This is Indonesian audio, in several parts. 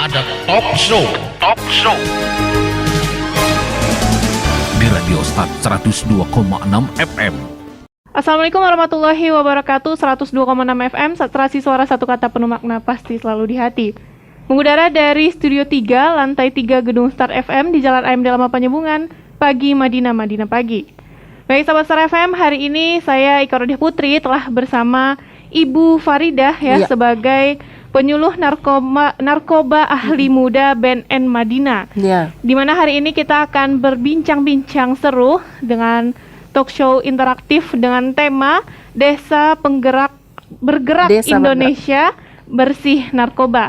ada talk show di Radio Start 102,6 FM. Assalamualaikum warahmatullahi wabarakatuh. 102,6 FM, saturasi suara satu kata penuh makna pasti selalu di hati. Mengudara dari Studio 3, lantai 3 Gedung Start FM di Jalan AM Dalama Penyambungan, pagi Madinah pagi. Baik sahabat Start FM, hari ini saya Ika Rodiah Putri telah bersama Ibu Faridah sebagai penyuluh narkoba ahli muda BNN Madinah. Di mana hari ini kita akan berbincang-bincang seru dengan talk show interaktif dengan tema Desa Bergerak Desa Indonesia Bersih Narkoba.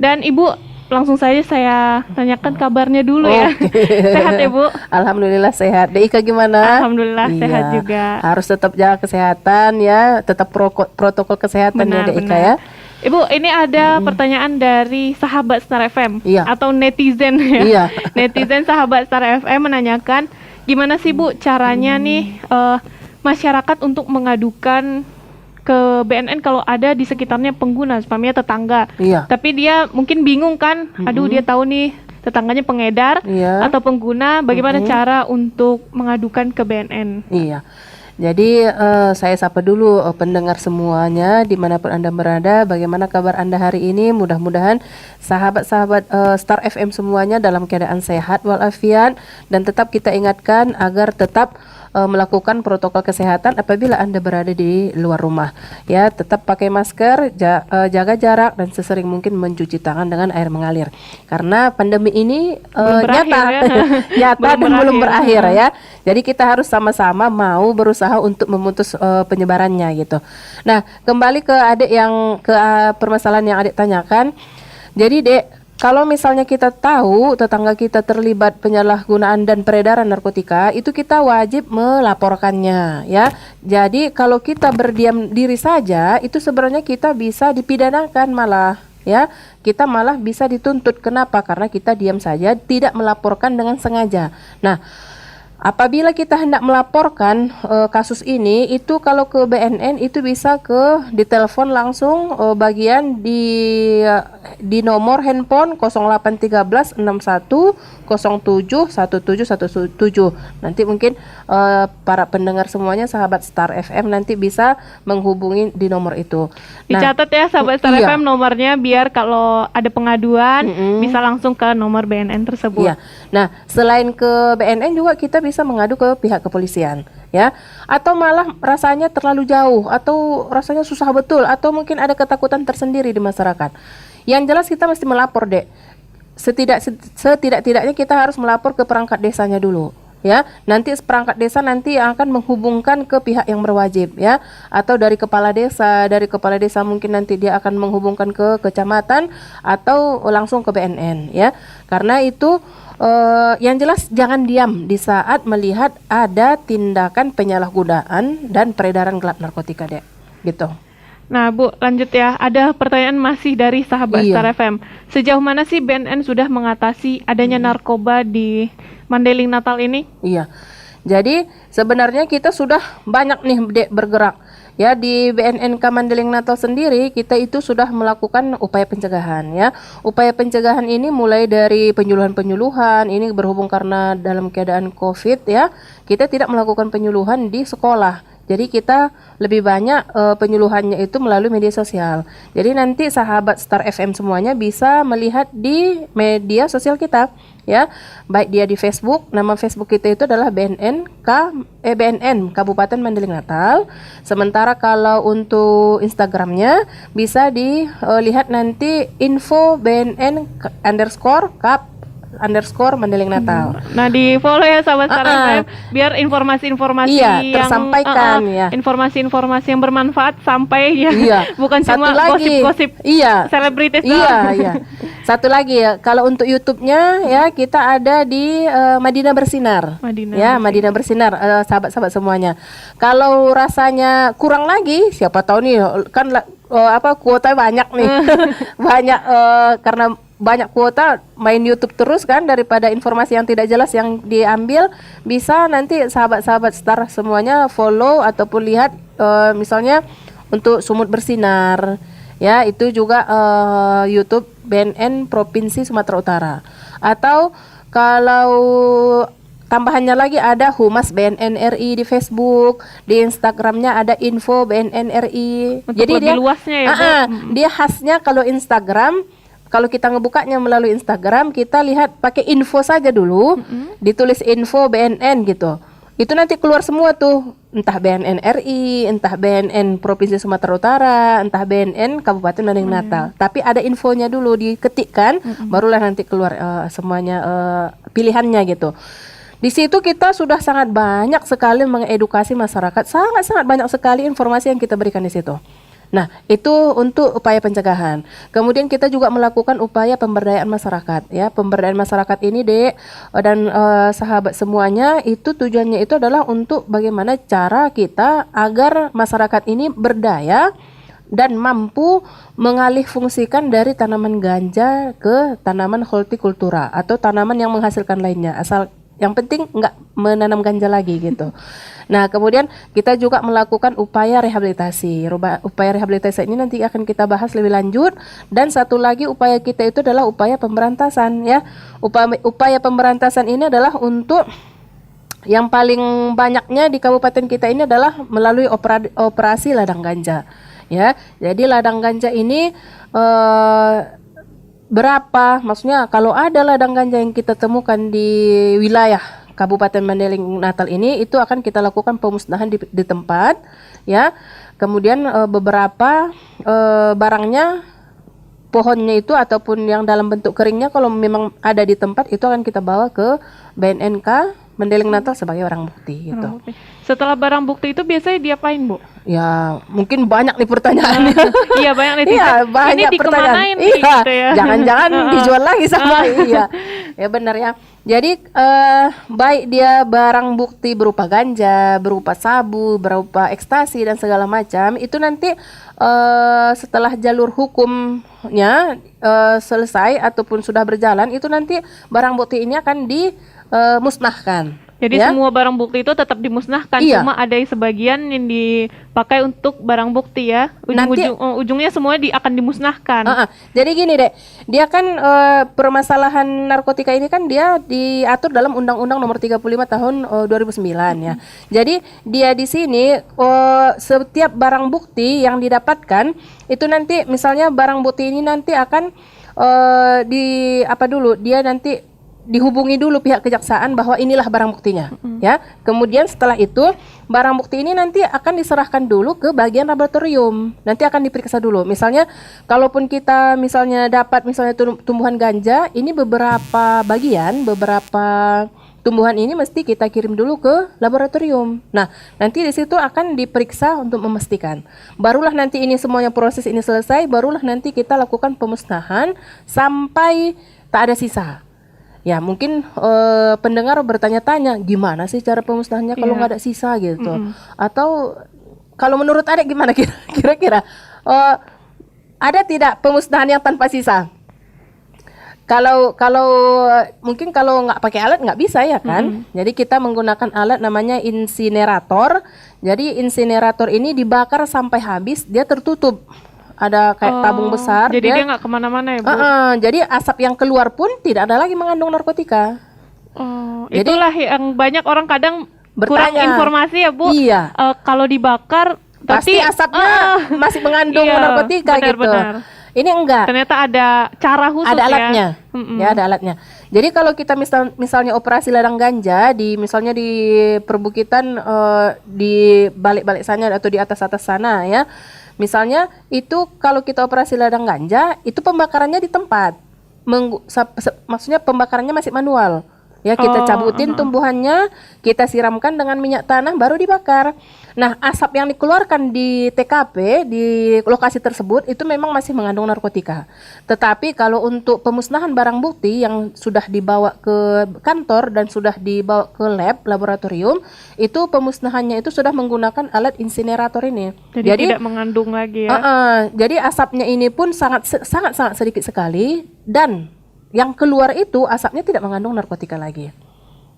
Dan Ibu, langsung saja saya tanyakan kabarnya dulu ya. Sehat ya Bu? Alhamdulillah sehat. Dek Ika gimana? Alhamdulillah sehat juga. Harus tetap jaga kesehatan ya, tetap protokol kesehatan ya Dek Ika ya. Ibu, ini ada pertanyaan dari sahabat Star FM atau netizen ya. Netizen sahabat Star FM menanyakan, gimana sih Bu caranya nih masyarakat untuk mengadukan ke BNN kalau ada di sekitarnya pengguna, umpamanya tetangga. Tapi dia mungkin bingung kan, aduh dia tahu nih tetangganya pengedar atau pengguna, bagaimana cara untuk mengadukan ke BNN? Jadi saya sapa dulu pendengar semuanya dimanapun Anda berada. Bagaimana kabar Anda hari ini? Mudah-mudahan sahabat-sahabat Star FM semuanya dalam keadaan sehat walafiat. Dan tetap kita ingatkan agar tetap melakukan protokol kesehatan apabila Anda berada di luar rumah. Ya, tetap pakai masker, jaga jarak dan sesering mungkin mencuci tangan dengan air mengalir. Karena pandemi ini nyata dan belum berakhir ya. Jadi kita harus sama-sama mau berusaha untuk memutus penyebarannya gitu. Nah, kembali ke adik yang permasalahan yang adik tanyakan. Jadi Dek, kalau misalnya kita tahu tetangga kita terlibat penyalahgunaan dan peredaran narkotika, itu kita wajib melaporkannya ya. Jadi kalau kita berdiam diri saja, itu sebenarnya kita bisa dipidanakan malah ya. Kita malah bisa dituntut. Kenapa? Karena kita diam saja, tidak melaporkan dengan sengaja. Nah, apabila kita hendak melaporkan kasus ini, itu kalau ke BNN itu bisa ditelepon langsung bagian di nomor handphone 0813 61 07 1717. Nanti mungkin para pendengar semuanya sahabat Star FM nanti bisa menghubungi di nomor itu. Dicatat ya sahabat Star FM nomornya, biar kalau ada pengaduan bisa langsung ke nomor BNN tersebut. Nah, selain ke BNN juga kita bisa mengadu ke pihak kepolisian ya, atau malah rasanya terlalu jauh atau rasanya susah betul atau mungkin ada ketakutan tersendiri di masyarakat. Yang jelas kita mesti melapor Dek. Setidak-tidaknya kita harus melapor ke perangkat desanya dulu ya. Nanti perangkat desa nanti akan menghubungkan ke pihak yang berwajib ya, atau dari kepala desa mungkin nanti dia akan menghubungkan ke kecamatan atau langsung ke BNN ya. Karena itu yang jelas jangan diam di saat melihat ada tindakan penyalahgunaan dan peredaran gelap narkotika Dek gitu. Nah Bu, lanjut ya. Ada pertanyaan masih dari sahabat Star FM. Sejauh mana sih BNN sudah mengatasi adanya narkoba di Mandailing Natal ini? Jadi sebenarnya kita sudah banyak nih Dek bergerak. Ya, di BNNK Mandailing Natal sendiri kita itu sudah melakukan upaya pencegahan ya. Upaya pencegahan ini mulai dari penyuluhan-penyuluhan. Ini berhubung karena dalam keadaan Covid ya, kita tidak melakukan penyuluhan di sekolah. Jadi kita lebih banyak penyuluhannya itu melalui media sosial. Jadi nanti sahabat Star FM semuanya bisa melihat di media sosial kita ya. Baik dia di Facebook, nama Facebook kita itu adalah BNN Kabupaten Mandailing Natal. Sementara kalau untuk Instagramnya bisa dilihat nanti info BNN _Kap_ Mandailing Natal. Nah, di follow ya sahabat Star FM biar informasi-informasi yang tersampaikan informasi-informasi yang bermanfaat sampai ya. Bukan cuma gosip-gosip selebritis doang. Satu lagi ya, kalau untuk YouTube-nya ya kita ada di Madinah Bersinar. Madinah Bersinar sahabat-sahabat semuanya. Kalau rasanya kurang lagi, siapa tahu nih kan kuota banyak nih. Karena banyak kuota main YouTube terus kan, daripada informasi yang tidak jelas yang diambil. Bisa nanti sahabat-sahabat Star semuanya follow ataupun lihat misalnya untuk Sumut Bersinar Ya, itu juga YouTube BNN Provinsi Sumatera Utara. Atau kalau tambahannya lagi ada Humas BNN RI di Facebook, di Instagramnya ada info BNN RI. Untuk Jadi lebih dia luasnya ya, Bu. dia khasnya kalau Instagram, kalau kita ngebukanya melalui Instagram, kita lihat pakai info saja dulu, ditulis info BNN gitu. Itu nanti keluar semua tuh, entah BNN RI, entah BNN Provinsi Sumatera Utara, entah BNN Kabupaten Mandailing Natal. Tapi ada infonya dulu diketikkan, barulah nanti keluar semuanya pilihannya gitu. Di situ kita sudah sangat banyak sekali mengedukasi masyarakat, sangat-sangat banyak sekali informasi yang kita berikan di situ. Nah, itu untuk upaya pencegahan. Kemudian kita juga melakukan upaya pemberdayaan masyarakat, ya. Pemberdayaan masyarakat ini, Dek, dan sahabat semuanya, itu tujuannya itu adalah untuk bagaimana cara kita agar masyarakat ini berdaya dan mampu mengalih fungsikan dari tanaman ganja ke tanaman hortikultura atau tanaman yang menghasilkan lainnya, asal yang penting nggak menanam ganja lagi gitu. Nah, kemudian kita juga melakukan upaya rehabilitasi. Upaya rehabilitasi ini nanti akan kita bahas lebih lanjut. Dan satu lagi upaya kita itu adalah upaya pemberantasan, ya. Upaya pemberantasan ini adalah untuk yang paling banyaknya di kabupaten kita ini adalah melalui operasi ladang ganja, ya. Jadi ladang ganja ini berapa? Maksudnya kalau ada ladang ganja yang kita temukan di wilayah Kabupaten Mandailing Natal ini, itu akan kita lakukan pemusnahan di tempat, ya. Kemudian beberapa barangnya, pohonnya itu ataupun yang dalam bentuk keringnya, kalau memang ada di tempat, itu akan kita bawa ke BNNK Mandailing Natal sebagai barang bukti gitu. Setelah barang bukti itu biasanya diapain, Bu? Ya, mungkin banyak nih pertanyaannya. Iya, banyak netizen. Iya, banyak ini dikemanain nih, iya, gitu ya. jangan-jangan dijual lagi sama iya. Ya benar ya. Jadi baik dia barang bukti berupa ganja, berupa sabu, berupa ekstasi dan segala macam, itu nanti setelah jalur hukumnya selesai ataupun sudah berjalan, itu nanti barang bukti ini akan dimusnahkan. Jadi ya? semua barang bukti itu tetap dimusnahkan, Iya. cuma ada sebagian yang dipakai untuk barang bukti ya. Ujungnya semua akan dimusnahkan. Jadi gini, Dek, dia kan permasalahan narkotika ini kan dia diatur dalam Undang-Undang Nomor 35 Tahun 2009 ya. Jadi dia di sini setiap barang bukti yang didapatkan itu nanti misalnya barang bukti ini nanti akan dia nanti dihubungi dulu pihak kejaksaan bahwa inilah barang buktinya, ya. Kemudian setelah itu barang bukti ini nanti akan diserahkan dulu ke bagian laboratorium. Nanti akan diperiksa dulu. Misalnya, kalaupun kita misalnya dapat misalnya tumbuhan ganja, ini beberapa tumbuhan ini mesti kita kirim dulu ke laboratorium. Nah, nanti di situ akan diperiksa untuk memastikan. Barulah nanti ini semuanya proses ini selesai, barulah nanti kita lakukan pemusnahan sampai tak ada sisa. Ya mungkin pendengar bertanya-tanya gimana sih cara pemusnahannya kalau nggak ada sisa gitu. Atau kalau menurut Adek gimana kira-kira ada tidak pemusnahan yang tanpa sisa? Kalau mungkin kalau nggak pakai alat nggak bisa ya kan. Jadi kita menggunakan alat namanya insinerator. Jadi insinerator ini dibakar sampai habis, dia tertutup. Ada kayak tabung besar. Jadi dia nggak kemana-mana ya, Bu? Jadi asap yang keluar pun tidak ada lagi mengandung narkotika. Jadi, itulah yang banyak orang kadang kurang bertanya. Informasi ya, Bu. Iya. Kalau dibakar pasti asapnya masih mengandung narkotika gitu. Benar. Ini enggak. Ternyata ada cara khusus ada alatnya. Ya. Ya, ada alatnya. Jadi kalau kita misalnya operasi ladang ganja misalnya di perbukitan di balik-balik sana atau di atas-atas sana ya. Misalnya itu kalau kita operasi ladang ganja, itu pembakarannya di tempat. Maksudnya pembakarannya masih manual. Ya, kita cabutin tumbuhannya, kita siramkan dengan minyak tanah baru dibakar. Nah, asap yang dikeluarkan di TKP di lokasi tersebut itu memang masih mengandung narkotika. Tetapi kalau untuk pemusnahan barang bukti yang sudah dibawa ke kantor dan sudah dibawa ke laboratorium, itu pemusnahannya itu sudah menggunakan alat insinerator ini. Jadi tidak mengandung lagi ya. Jadi asapnya ini pun sangat sedikit sekali, dan yang keluar itu asapnya tidak mengandung narkotika lagi.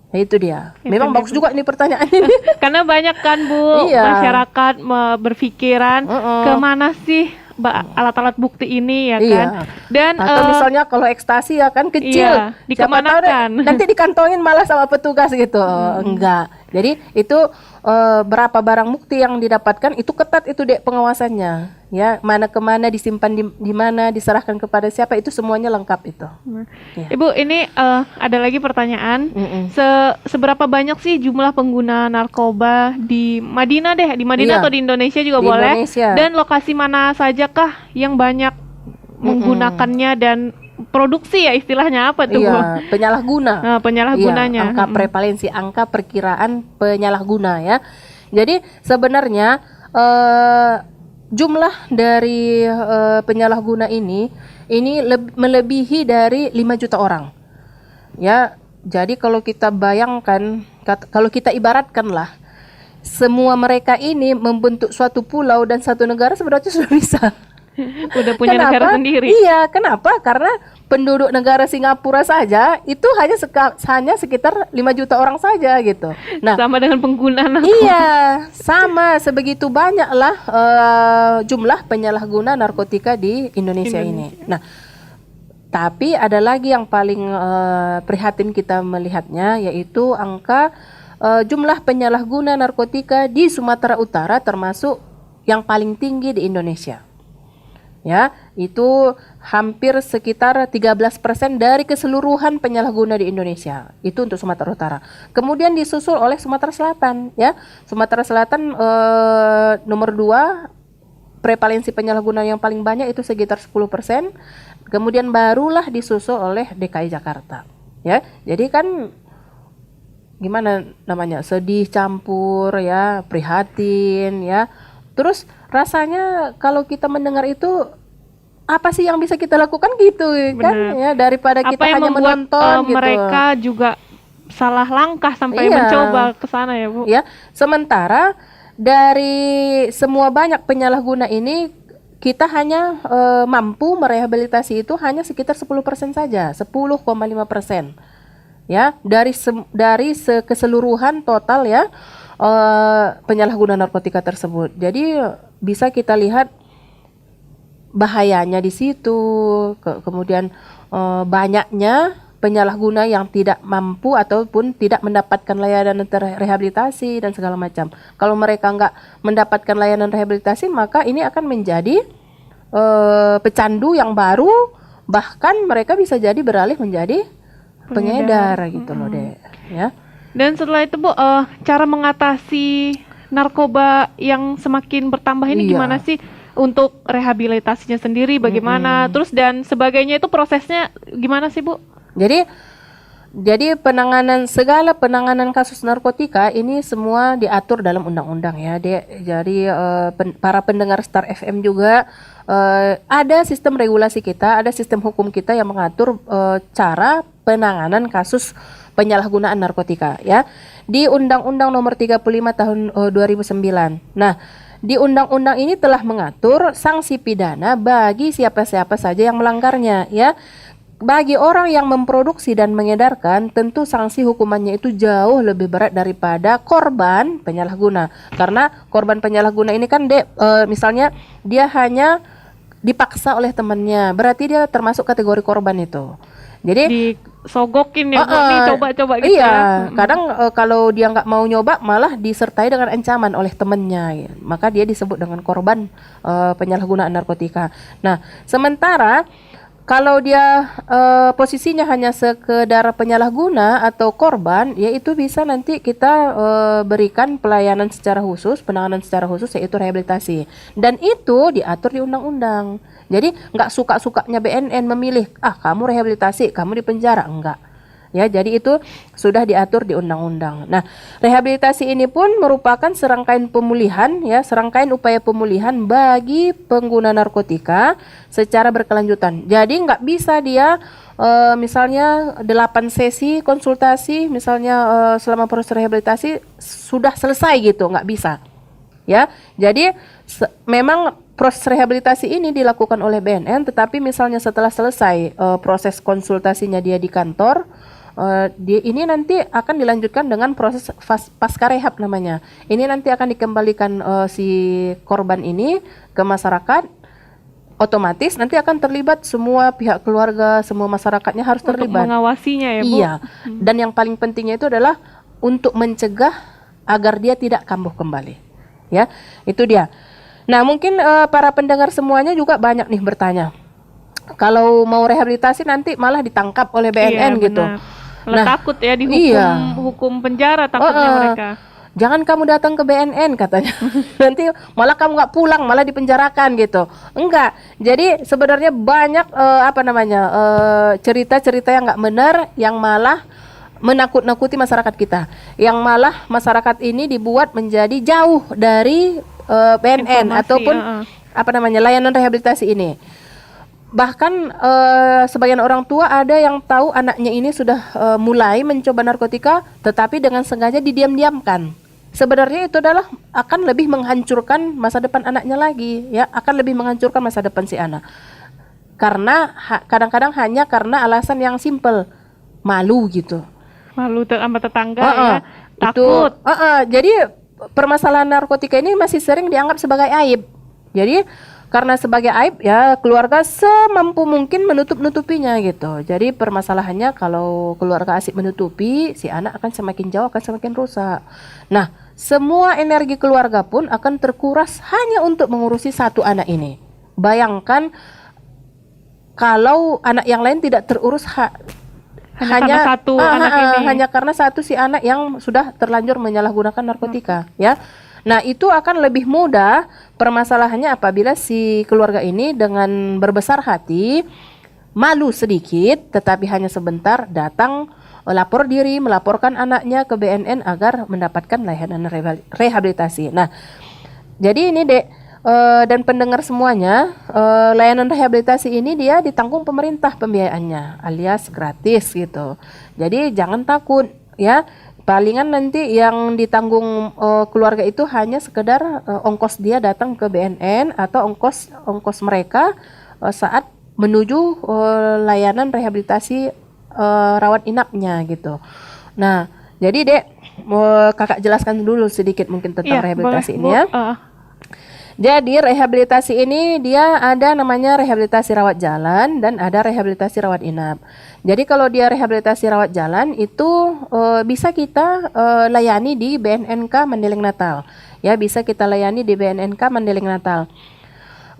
Nah, itu dia. Memang bagus juga ini pertanyaan ini. Karena banyak kan, Bu, masyarakat berpikiran kemana sih alat-alat bukti ini ya Iya. kan. Dan Atau misalnya kalau ekstasi ya kan kecil, iya, siapa tahu dikemanakan. nanti dikantongin malah sama petugas gitu. Enggak. Jadi itu berapa barang bukti yang didapatkan itu ketat itu dek pengawasannya. Ya, mana kemana disimpan di mana diserahkan kepada siapa itu semuanya lengkap itu. Iya. Ibu, ini ada lagi pertanyaan. Mm-mm. Seberapa banyak sih jumlah pengguna narkoba di Madinah deh? Di Madinah Iya. atau di Indonesia juga Di boleh. Indonesia. Dan lokasi mana saja kah yang banyak menggunakannya dan produksi ya istilahnya apa tuh? Bu? Iya, penyalahguna. Nah, penyalahgunanya. Iya, angka prevalensi, angka perkiraan penyalahguna ya. Jadi sebenarnya jumlah dari penyalahguna ini melebihi dari 5 juta orang. Ya, jadi kalau kita bayangkan, kalau kita ibaratkanlah semua mereka ini membentuk suatu pulau dan satu negara sebenarnya sudah bisa. Udah punya negara sendiri. Iya, kenapa? Karena penduduk negara Singapura saja itu hanya sekitar 5 juta orang saja gitu. Nah, Sama dengan pengguna narkoba. iya, sama sebegitu banyaklah jumlah penyalahguna narkotika di Indonesia ini. Nah, tapi ada lagi yang paling prihatin kita melihatnya, yaitu angka jumlah penyalahguna narkotika di Sumatera Utara termasuk yang paling tinggi di Indonesia. Ya, itu hampir sekitar 13% dari keseluruhan penyalahguna di Indonesia. Itu untuk Sumatera Utara. Kemudian disusul oleh Sumatera Selatan, ya. Sumatera Selatan nomor 2, prevalensi penyalahguna yang paling banyak itu sekitar 10%. Kemudian barulah disusul oleh DKI Jakarta. Ya. Jadi kan gimana namanya? Sedih campur ya, prihatin ya. Terus rasanya kalau kita mendengar itu apa sih yang bisa kita lakukan gitu kan ya, daripada kita Apa yang hanya membuat menonton gitu. mereka juga salah langkah sampai Iya. mencoba ke sana ya, Bu? Ya, sementara dari semua banyak penyalahguna ini kita hanya mampu merehabilitasi itu hanya sekitar 10% saja, 10,5%. Ya, dari keseluruhan total ya penyalahguna narkotika tersebut. Jadi bisa kita lihat bahayanya di situ, kemudian banyaknya penyalahguna yang tidak mampu ataupun tidak mendapatkan layanan rehabilitasi dan segala macam. Kalau mereka nggak mendapatkan layanan rehabilitasi, maka ini akan menjadi pecandu yang baru, bahkan mereka bisa jadi beralih menjadi pengedar gitu loh deh, ya. Dan setelah itu, Bu, cara mengatasi narkoba yang semakin bertambah ini Iya. gimana sih? Untuk rehabilitasinya sendiri bagaimana? Terus dan sebagainya itu prosesnya gimana sih, Bu? Jadi segala penanganan kasus narkotika ini semua diatur dalam undang-undang ya, Dek. Jadi para pendengar Star FM juga ada sistem regulasi kita, ada sistem hukum kita yang mengatur cara penanganan kasus penyalahgunaan narkotika ya. Di Undang-Undang Nomor 35 tahun 2009. Nah, di undang-undang ini telah mengatur sanksi pidana bagi siapa-siapa saja yang melanggarnya ya. Bagi orang yang memproduksi dan mengedarkan, tentu sanksi hukumannya itu jauh lebih berat daripada korban penyalahguna. Karena korban penyalahguna ini kan misalnya dia hanya dipaksa oleh temannya, berarti dia termasuk kategori korban itu. Jadi disogokin ya, Bu, nih coba-coba gitu iya, ya. kadang kalau dia nggak mau nyoba malah disertai dengan ancaman oleh temannya ya. Maka dia disebut dengan korban penyalahgunaan narkotika. Nah, sementara kalau dia posisinya hanya sekedar penyalahguna atau korban, yaitu bisa nanti kita berikan pelayanan secara khusus, penanganan secara khusus, yaitu rehabilitasi. Dan itu diatur di undang-undang. Jadi nggak suka-sukanya BNN memilih, kamu rehabilitasi, kamu di penjara, enggak. Ya, jadi itu sudah diatur di undang-undang. Nah, rehabilitasi ini pun merupakan serangkaian pemulihan ya, serangkaian upaya pemulihan bagi pengguna narkotika secara berkelanjutan. Jadi nggak bisa dia misalnya 8 sesi konsultasi misalnya selama proses rehabilitasi sudah selesai gitu, nggak bisa. Ya, jadi memang proses rehabilitasi ini dilakukan oleh BNN, tetapi misalnya setelah selesai proses konsultasinya dia di kantor, ini nanti akan dilanjutkan dengan proses pasca rehab namanya. Ini nanti akan dikembalikan si korban ini ke masyarakat otomatis nanti akan terlibat semua pihak keluarga, semua masyarakatnya harus Untuk terlibat. mengawasinya ya, Bu. Iya. Dan yang paling pentingnya itu adalah untuk mencegah agar dia tidak kambuh kembali. Ya, itu dia. Nah, mungkin para pendengar semuanya juga banyak nih bertanya. Kalau mau rehabilitasi nanti malah ditangkap oleh BNN Iya, gitu. benar. Malah takut ya dihukum iya. hukum penjara takutnya mereka. Jangan kamu datang ke BNN katanya. Nanti malah kamu nggak pulang, malah dipenjarakan gitu. Enggak. Jadi sebenarnya banyak cerita-cerita yang nggak benar, yang malah menakut-nakuti masyarakat kita, yang malah masyarakat ini dibuat menjadi jauh dari BNN ataupun layanan rehabilitasi ini. Bahkan sebagian orang tua ada yang tahu anaknya ini sudah mulai mencoba narkotika, tetapi dengan sengaja didiam-diamkan. Sebenarnya itu adalah akan lebih menghancurkan masa depan anaknya lagi, ya, akan lebih menghancurkan masa depan si anak. Karena kadang-kadang hanya karena alasan yang simpel, malu gitu. Malu sama tetangga ya, takut. Jadi permasalahan narkotika ini masih sering dianggap sebagai aib. Jadi karena sebagai aib ya keluarga semampu mungkin menutup-nutupinya gitu. Jadi permasalahannya kalau keluarga asik menutupi, si anak akan semakin jauh, akan semakin rusak. Nah, semua energi keluarga pun akan terkuras hanya untuk mengurusi satu anak ini. Bayangkan kalau anak yang lain tidak terurus hanya satu anak ini. Hanya karena satu si anak yang sudah terlanjur menyalahgunakan narkotika, ya. Nah, itu akan lebih mudah permasalahannya apabila si keluarga ini dengan berbesar hati, malu sedikit, tetapi hanya sebentar datang lapor diri, melaporkan anaknya ke BNN agar mendapatkan layanan rehabilitasi. Nah, jadi ini Dek, dan pendengar semuanya, layanan rehabilitasi ini dia ditanggung pemerintah pembiayaannya, alias gratis gitu. Jadi jangan takut, ya. Palingan nanti yang ditanggung keluarga itu hanya sekedar ongkos dia datang ke BNN atau ongkos mereka saat menuju layanan rehabilitasi rawat inapnya gitu. Nah, jadi Dek, kakak jelaskan dulu sedikit mungkin tentang rehabilitasi ini ya. Jadi rehabilitasi ini dia ada namanya rehabilitasi rawat jalan dan ada rehabilitasi rawat inap. Jadi kalau dia rehabilitasi rawat jalan itu bisa kita layani di BNNK Mandailing Natal. Ya, bisa kita layani di BNNK Mandailing Natal.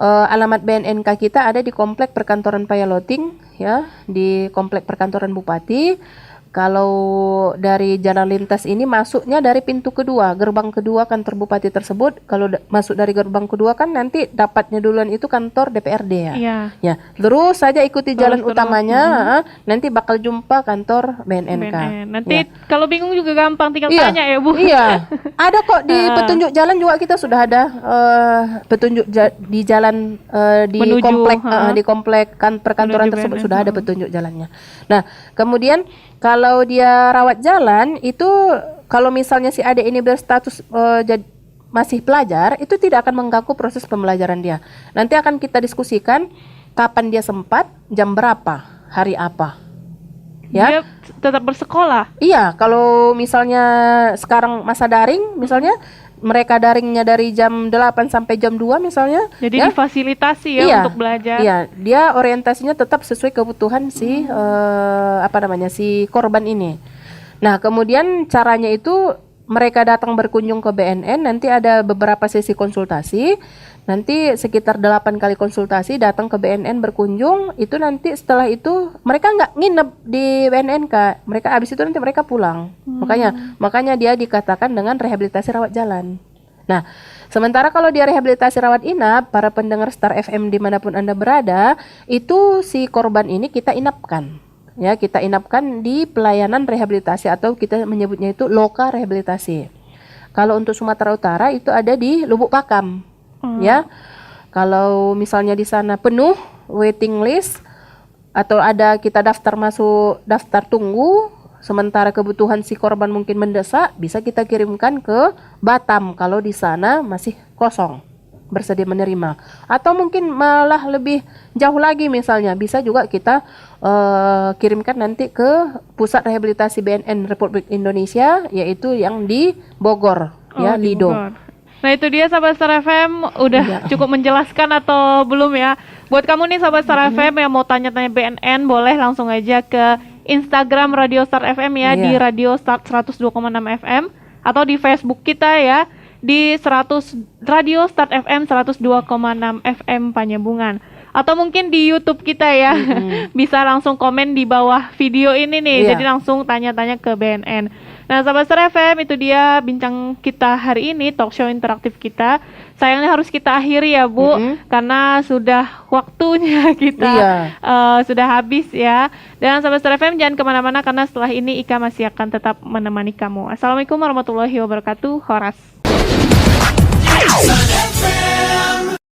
Alamat BNNK kita ada di Komplek Perkantoran Payaloting, ya, di Komplek Perkantoran Bupati. Kalau dari jalan lintas ini masuknya dari pintu kedua, gerbang kedua kantor bupati tersebut. Kalau masuk dari gerbang kedua kan nanti dapatnya duluan itu kantor DPRD ya. Iya. Ya, terus saja ikuti jalan utamanya, nanti bakal jumpa kantor BNNK. Nanti kalau bingung juga gampang, tinggal tanya ya Bu. Iya, ada kok di petunjuk jalan juga kita sudah ada petunjuk di jalan di menuju, komplek perkantoran tersebut sudah ada petunjuk jalannya. Nah, kemudian kalau dia rawat jalan itu, kalau misalnya si adik ini berstatus masih pelajar, itu tidak akan mengganggu proses pembelajaran dia. Nanti akan kita diskusikan kapan dia sempat, jam berapa, hari apa. Ya. Dia tetap bersekolah. Iya, kalau misalnya sekarang masa daring, misalnya mereka daringnya dari jam 8 sampai jam 2 misalnya. Jadi ya, difasilitasi ya untuk belajar. Iya, dia orientasinya tetap sesuai kebutuhan si si korban ini. Nah, kemudian caranya itu mereka datang berkunjung ke BNN, nanti ada beberapa sesi konsultasi. Nanti sekitar 8 kali konsultasi datang ke BNN berkunjung, itu nanti setelah itu mereka nggak nginep di BNN Kak. Mereka habis itu nanti mereka pulang. Makanya dia dikatakan dengan rehabilitasi rawat jalan. Nah, sementara kalau dia rehabilitasi rawat inap, para pendengar Star FM dimanapun Anda berada, itu si korban ini kita inapkan. Ya, kita inapkan di pelayanan rehabilitasi atau kita menyebutnya itu loka rehabilitasi. Kalau untuk Sumatera Utara itu ada di Lubuk Pakam. Ya, kalau misalnya di sana penuh waiting list atau ada kita daftar tunggu, sementara kebutuhan si korban mungkin mendesak, bisa kita kirimkan ke Batam kalau di sana masih kosong, bersedia menerima. Atau mungkin malah lebih jauh lagi, misalnya bisa juga kita kirimkan nanti ke pusat rehabilitasi BNN Republik Indonesia, yaitu yang di Bogor, ya, Lido. Bogor. Nah itu dia sahabat Star FM, udah cukup menjelaskan atau belum ya? Buat kamu nih sahabat Star FM yang mau tanya-tanya BNN, boleh langsung aja ke Instagram Radio Star FM ya, di Radio Start 102,6 FM, atau di Facebook kita ya, di Radio Start FM 102,6 FM Panyambungan. Atau mungkin di YouTube kita ya, bisa langsung komen di bawah video ini nih, jadi langsung tanya-tanya ke BNN. Nah sahabat Star FM, itu dia bincang kita hari ini, talk show interaktif kita. Sayangnya harus kita akhiri ya Bu, karena sudah waktunya kita sudah habis ya. Dan sahabat Star FM jangan kemana-mana, karena setelah ini Ika masih akan tetap menemani kamu. Assalamualaikum warahmatullahi wabarakatuh. Horas.